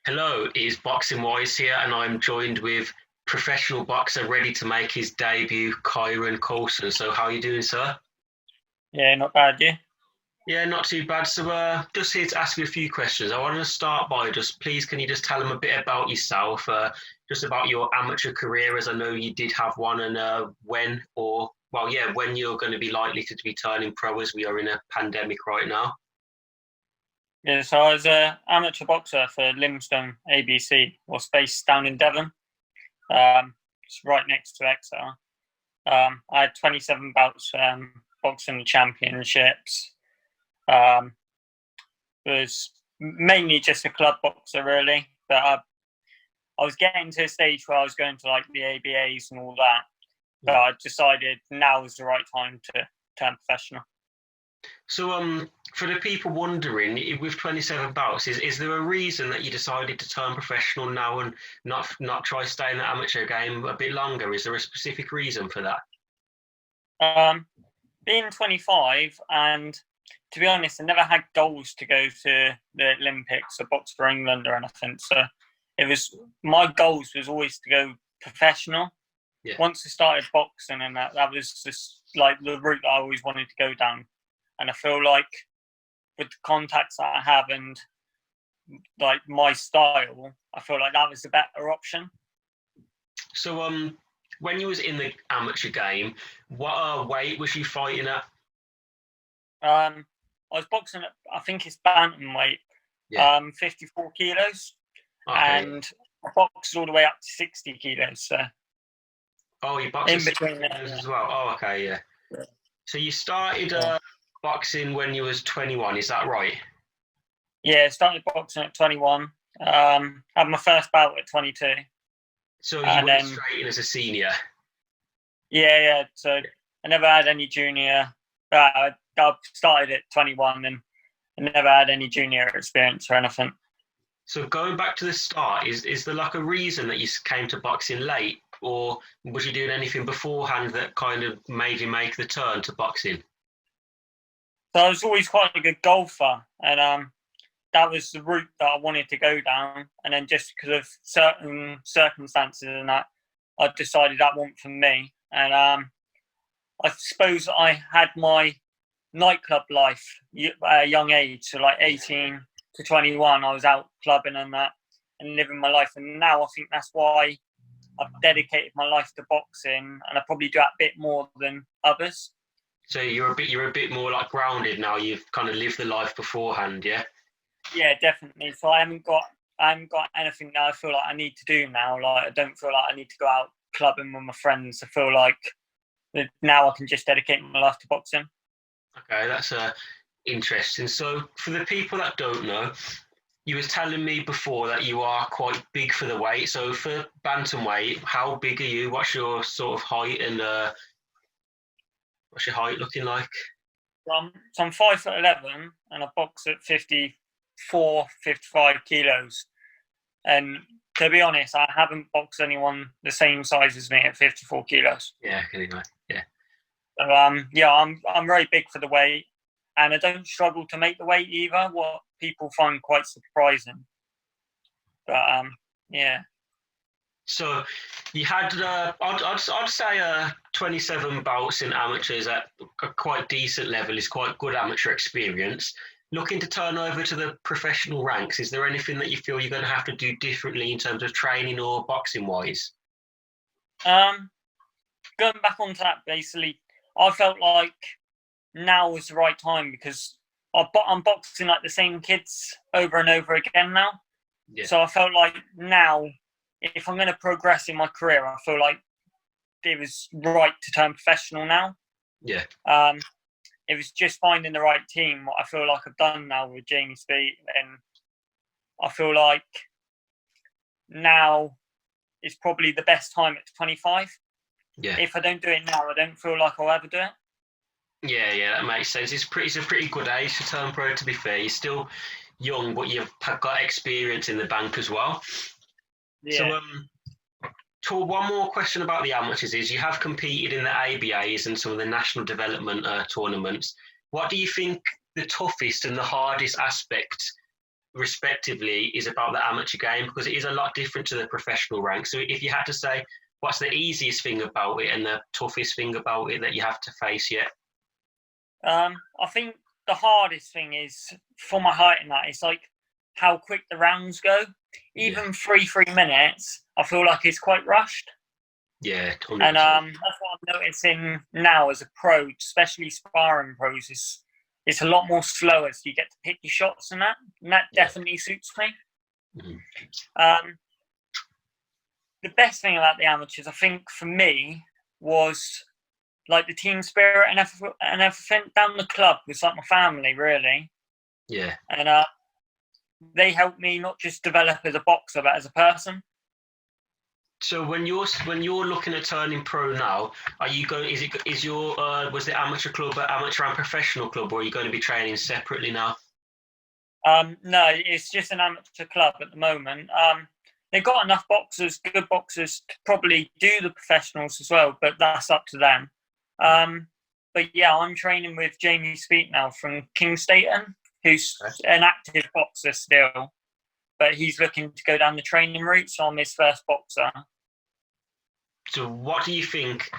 Hello, it's Boxing Wise here, and I'm joined with professional boxer ready to make his debut, Kyron Coulson. So, how are you doing, sir? Yeah, not bad, yeah. Yeah, not too bad. So, just here to ask you a few questions. I want to start by please, can you just tell them a bit about yourself, just about your amateur career, as I know you did have one, and when you're going to be likely to be turning pro, as we are in a pandemic right now. Yeah, so I was an amateur boxer for Limestone ABC, or based down in Devon. It's right next to Exeter. I had 27 bouts, boxing championships. Was mainly just a club boxer, really. But I was getting to a stage where I was going to like the ABAs and all that. But I decided now was the right time to turn professional. So, for the people wondering, with 27 bouts, is there a reason that you decided to turn professional now and not try stay in the amateur game a bit longer? Is there a specific reason for that? Being 25, and to be honest, I never had goals to go to the Olympics or box for England or anything. So my goals was always to go professional. Yeah. Once I started boxing, and that was just like the route I always wanted to go down. And I feel like with the contacts that I have and like my style, I feel like that was the better option. So, when you was in the amateur game, what weight was you fighting at? I was boxing at, I think it's bantamweight, 54 kilos, Okay. and I boxed all the way up to 60 kilos. So you boxed in at 60 between kilos as well. Oh, okay, yeah. So you started boxing when you was 21, is that right? Yeah, started boxing at 21. Had my first bout at 22. So you went straight in as a senior? Yeah. So I never had any junior. I started at 21 and I never had any junior experience or anything. So going back to the start, is there like a reason that you came to boxing late, or was you doing anything beforehand that kind of made you make the turn to boxing? So I was always quite a good golfer, and that was the route that I wanted to go down. And then just because of certain circumstances and that, I decided that wasn't for me. And I suppose I had my nightclub life at a young age, so like 18 to 21, I was out clubbing and that and living my life. And now I think that's why I've dedicated my life to boxing, and I probably do that a bit more than others. So you're a bit more like grounded now. You've kind of lived the life beforehand, yeah. Yeah, definitely. So I haven't got anything that I feel like I need to do now. Like I don't feel like I need to go out clubbing with my friends. I feel like now I can just dedicate my life to boxing. Okay, that's interesting. So for the people that don't know, you was telling me before that you are quite big for the weight. So for bantamweight, how big are you? What's your sort of height, and what's your height looking like? So I'm 5'11", and I box at 54, 55 kilos. And to be honest, I haven't boxed anyone the same size as me at 54 kilos. Yeah, can you imagine? Yeah. So I'm very big for the weight, and I don't struggle to make the weight either. What people find quite surprising. But yeah. So you had, I'd say 27 bouts in amateurs at a quite decent level is quite good amateur experience. Looking to turn over to the professional ranks, is there anything that you feel you're going to have to do differently in terms of training or boxing wise? Going back onto that, basically, I felt like now was the right time because I'm boxing like the same kids over and over again now. Yeah. So I felt like now, if I'm going to progress in my career, I feel like it was right to turn professional now. Yeah. It was just finding the right team. What I feel like I've done now with Jamie Speed, and I feel like now is probably the best time at 25. Yeah. If I don't do it now, I don't feel like I'll ever do it. Yeah, that makes sense. It's a pretty good age to turn pro, to be fair. You're still young, but you've got experience in the bank as well. Yeah. So, one more question about the amateurs is you have competed in the ABAs and some of the national development tournaments. What do you think the toughest and the hardest aspect respectively is about the amateur game, because it is a lot different to the professional rank. So if you had to say what's the easiest thing about it and the toughest thing about it that you have to face yet? I think the hardest thing is, for my height and that, it's like how quick the rounds go. Even 3 minutes, I feel like it's quite rushed. Yeah, 100%. And that's what I'm noticing now as a pro, especially sparring pros. It's a lot more slower, so you get to pick your shots and that definitely suits me. Mm-hmm. The best thing about the amateurs, I think, for me, was like the team spirit and everything. Down the club was like my family, really. Yeah. And they helped me not just develop as a boxer, but as a person. So when you're looking at turning pro now, are you going? Was the amateur club an amateur and professional club, or are you going to be training separately now? No, it's just an amateur club at the moment. They've got enough boxers, good boxers, to probably do the professionals as well, but that's up to them. But yeah, I'm training with Jamie Speak now from King Staten, who's an active boxer still, but he's looking to go down the training route, so I'm his first boxer. So what do you think?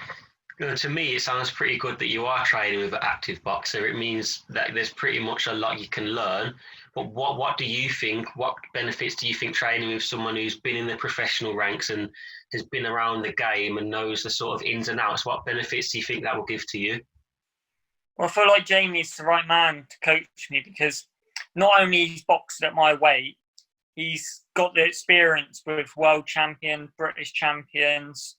To me, it sounds pretty good that you are training with an active boxer. It means that there's pretty much a lot you can learn. But what do you think? What benefits do you think training with someone who's been in the professional ranks and has been around the game and knows the sort of ins and outs? What benefits do you think that will give to you? Well, I feel like Jamie's the right man to coach me, because not only he's boxed at my weight, he's got the experience with world champion, British champions,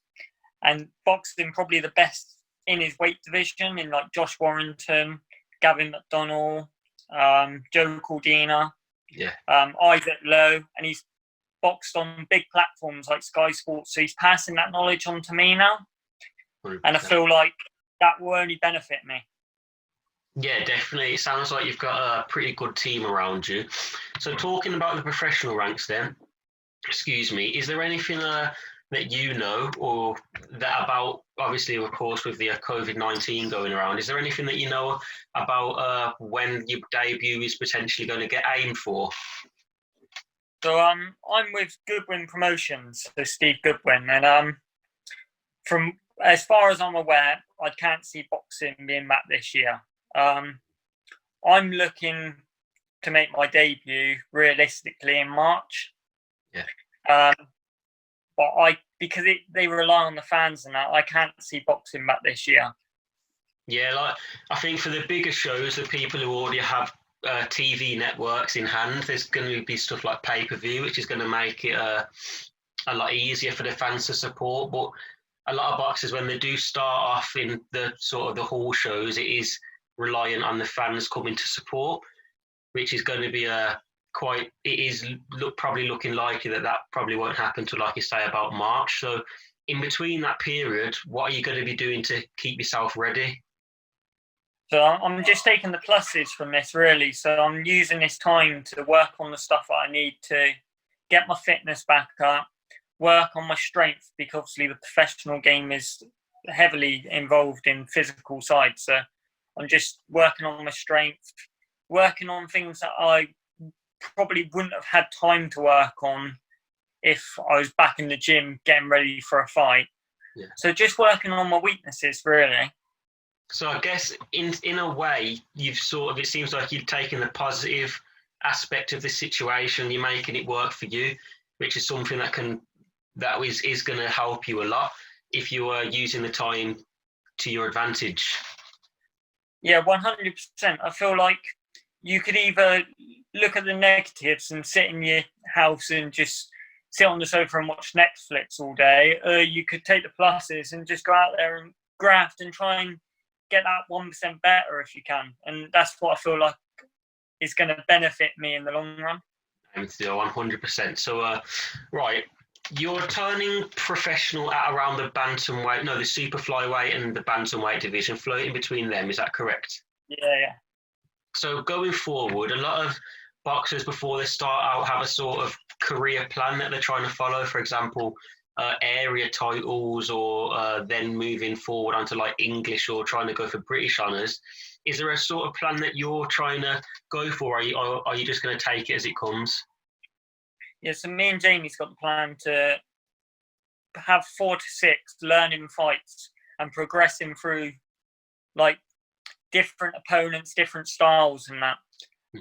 and boxing probably the best in his weight division, in like Josh Warrington, Gavin McDonnell, Joe Cordina, Isaac Lowe, and he's boxed on big platforms like Sky Sports. So he's passing that knowledge on to me now. 100%. And I feel like that will only benefit me. Yeah, definitely. It sounds like you've got a pretty good team around you. So talking about the professional ranks then, is there anything that you know, or that about, obviously, of course, with the COVID-19 going around, is there anything that you know about when your debut is potentially going to get aimed for? So I'm with Goodwin Promotions, so Steve Goodwin, and from as far as I'm aware, I can't see boxing being back this year. I'm looking to make my debut realistically in March. Yeah. But because they rely on the fans and that, I can't see boxing back this year. Yeah, like I think for the bigger shows, the people who already have TV networks in hand, there's going to be stuff like pay-per-view, which is going to make it a lot easier for the fans to support. But a lot of boxers, when they do start off in the sort of the hall shows, it is reliant on the fans coming to support, which is going to be probably looking likely that probably won't happen till, like you say, about March. So in between that period, what are you going to be doing to keep yourself ready? So I'm just taking the pluses from this, really. So I'm using this time to work on the stuff that I need to get my fitness back up, work on my strength, because obviously the professional game is heavily involved in physical side. So I'm just working on my strength, working on things that I probably wouldn't have had time to work on if I was back in the gym getting ready for a fight. Yeah. So just working on my weaknesses, really. So I guess in a way, it seems like you've taken the positive aspect of the situation, you're making it work for you, which is something that is going to help you a lot if you are using the time to your advantage. Yeah, 100%. I feel like you could either look at the negatives and sit in your house and just sit on the sofa and watch Netflix all day, or you could take the pluses and just go out there and graft and try and get that 1% better if you can. And that's what I feel like is going to benefit me in the long run. 100%. So, right, you're turning professional at around the super flyweight and the bantamweight division, floating between them. Is that correct? Yeah. So going forward, a lot of boxers before they start out have a sort of career plan that they're trying to follow. For example, area titles, or then moving forward onto like English or trying to go for British honours? Is there a sort of plan that you're trying to go for? Are you just going to take it as it comes? Yeah, so me and Jamie's got the plan to have 4 to 6 learning fights and progressing through like different opponents, different styles and that,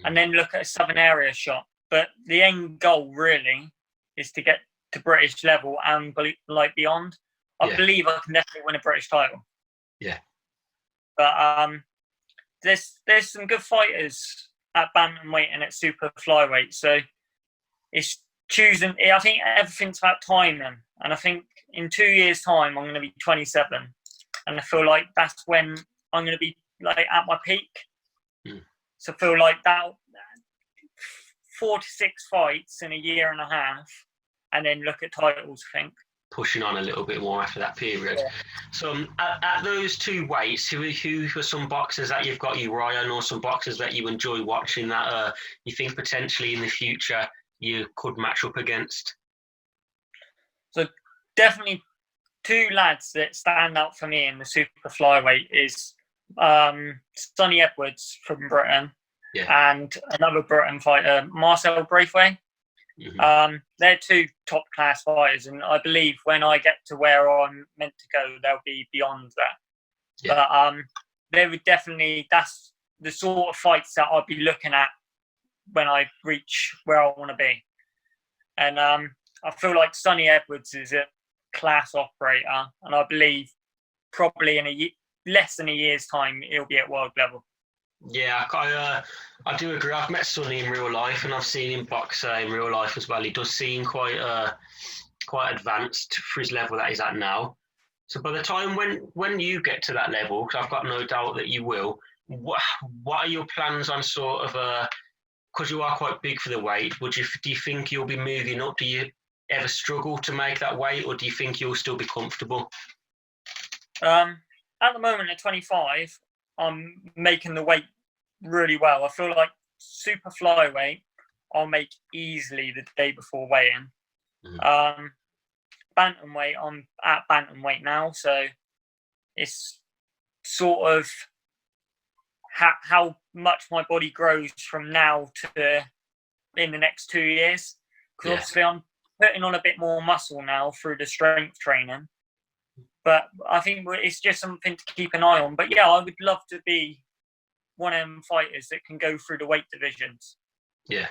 and then look at a Southern area shot. But the end goal really is to get to British level and like beyond. I believe I can definitely win a British title. Yeah. But there's some good fighters at bantamweight and at super flyweight, so it's choosing. I think everything's about timing, and I think in 2 years' time I'm going to be 27, and I feel like that's when I'm going to be like at my peak. So I feel like that 4 to 6 fights in a year and a half, and then look at titles, I think. Pushing on a little bit more after that period. Yeah. So at those 2 weights, who are some boxers that you've got your eye on, or some boxers that you enjoy watching that you think potentially in the future you could match up against? So definitely 2 lads that stand out for me in the super flyweight is Sonny Edwards from Britain, and another Britain fighter, Marcel Braithwaite. They're 2 top class fighters, and I believe when I get to where I'm meant to go, they'll be beyond that. But they would definitely, that's the sort of fights that I'll be looking at when I reach where I want to be. And I feel like Sonny Edwards is a class operator, and I believe probably in less than a year's time he'll be at world level. Yeah, I do agree. I've met Sonny in real life, and I've seen him box in real life as well. He does seem quite advanced for his level that he's at now. So by the time when you get to that level, because I've got no doubt that you will, what are your plans on sort of because you are quite big for the weight? Do you think you'll be moving up? Do you ever struggle to make that weight, or do you think you'll still be comfortable? At the moment at 25. I'm making the weight really well. I feel like super flyweight I'll make easily the day before weigh-in. Bantamweight, I'm at bantamweight now, so it's sort of how much my body grows from now to in the next 2 years. Because obviously I'm putting on a bit more muscle now through the strength training. But I think it's just something to keep an eye on. But yeah, I would love to be one of them fighters that can go through the weight divisions. Yeah.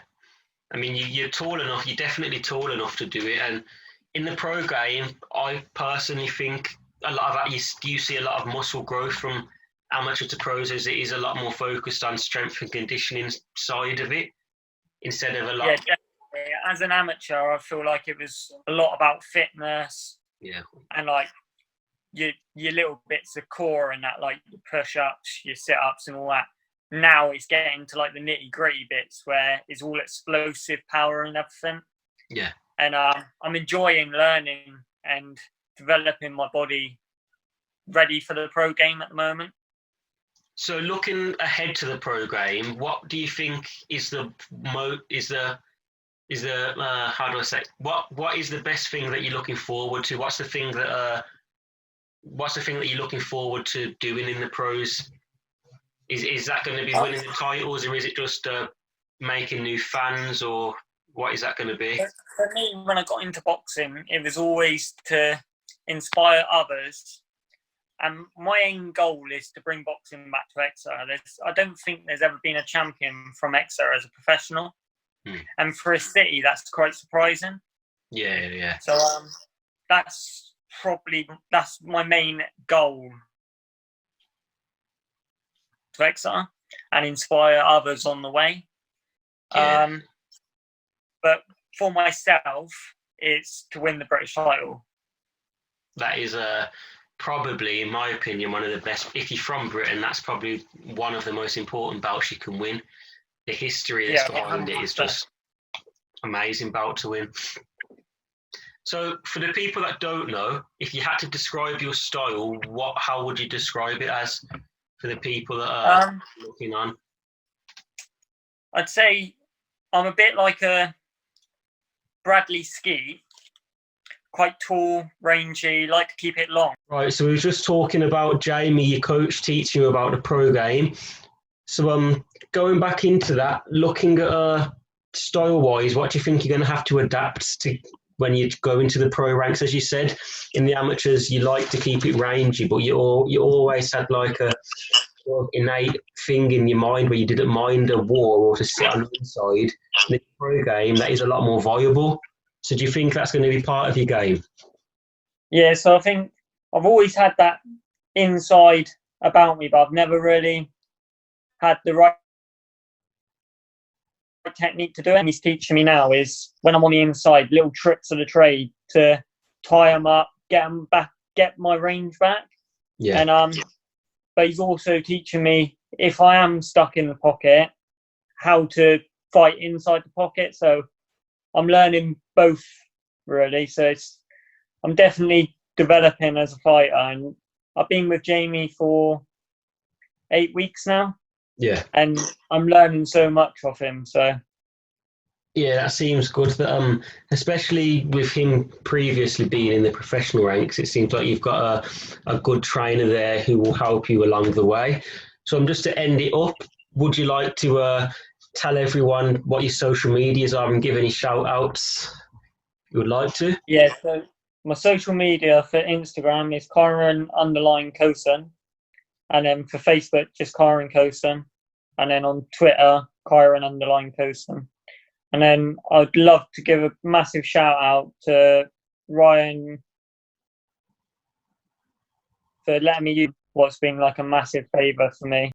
I mean, you're tall enough. You're definitely tall enough to do it. And in the pro game, I personally think a lot of that, you see a lot of muscle growth from amateur to pros, as it is a lot more focused on strength and conditioning side of it instead of a lot. Yeah, definitely. As an amateur, I feel like it was a lot about fitness. Yeah. And like your little bits of core and that, like your push-ups, your sit-ups and all that. Now it's getting to like the nitty-gritty bits where it's all explosive power and everything. Yeah. And I'm enjoying learning and developing my body ready for the pro game at the moment. So looking ahead to the pro game, what do you think is the how do I say, what is the best thing that you're looking forward to? What's the thing that you're looking forward to doing in the pros? Is that going to be winning the titles, or is it just making new fans, or what is that going to be? For me, when I got into boxing, it was always to inspire others. And my aim goal is to bring boxing back to Exeter. I don't think there's ever been a champion from Exeter as a professional. And for a city, that's quite surprising. Yeah. So that's my main goal to Exeter and inspire others on the way. Yeah. But for myself, it's to win the British title. That is probably, in my opinion, one of the best. If you're from Britain, that's probably one of the most important belts you can win. The history that's behind it is just amazing belt to win. So for the people that don't know, if you had to describe your style, how would you describe it as for the people that are looking on? I'd say I'm a bit like a Bradley Skeet, quite tall, rangy, like to keep it long. Right, so we were just talking about Jamie, your coach, teaching you about the pro game. So going back into that, looking at style-wise, what do you think you're going to have to adapt to when you go into the pro ranks? As you said, in the amateurs, you like to keep it rangy, but you always had like a sort of innate thing in your mind where you didn't mind a war or to sit on the inside. In the pro game, that is a lot more viable. So do you think that's going to be part of your game? Yeah, so I think I've always had that inside about me, but I've never really had the right technique to do it. And he's teaching me now is when I'm on the inside, little tricks of the trade to tie them up, get them back, get my range back. Yeah. And but he's also teaching me if I am stuck in the pocket, how to fight inside the pocket. So I'm learning both really. So I'm definitely developing as a fighter, and I've been with Jamie for 8 weeks now. Yeah. And I'm learning so much off him. So yeah, that seems good. That especially with him previously being in the professional ranks, it seems like you've got a good trainer there who will help you along the way. So, just to end it up, would you like to tell everyone what your social medias are and give any shout outs you would like to? yeah, so my social media for Instagram is Kyron_Coulson, and then for Facebook just Kyron Coulson, and then on Twitter Kyron_Coulson. And then I'd love to give a massive shout out to Ryan for letting me use what's been like a massive favour for me.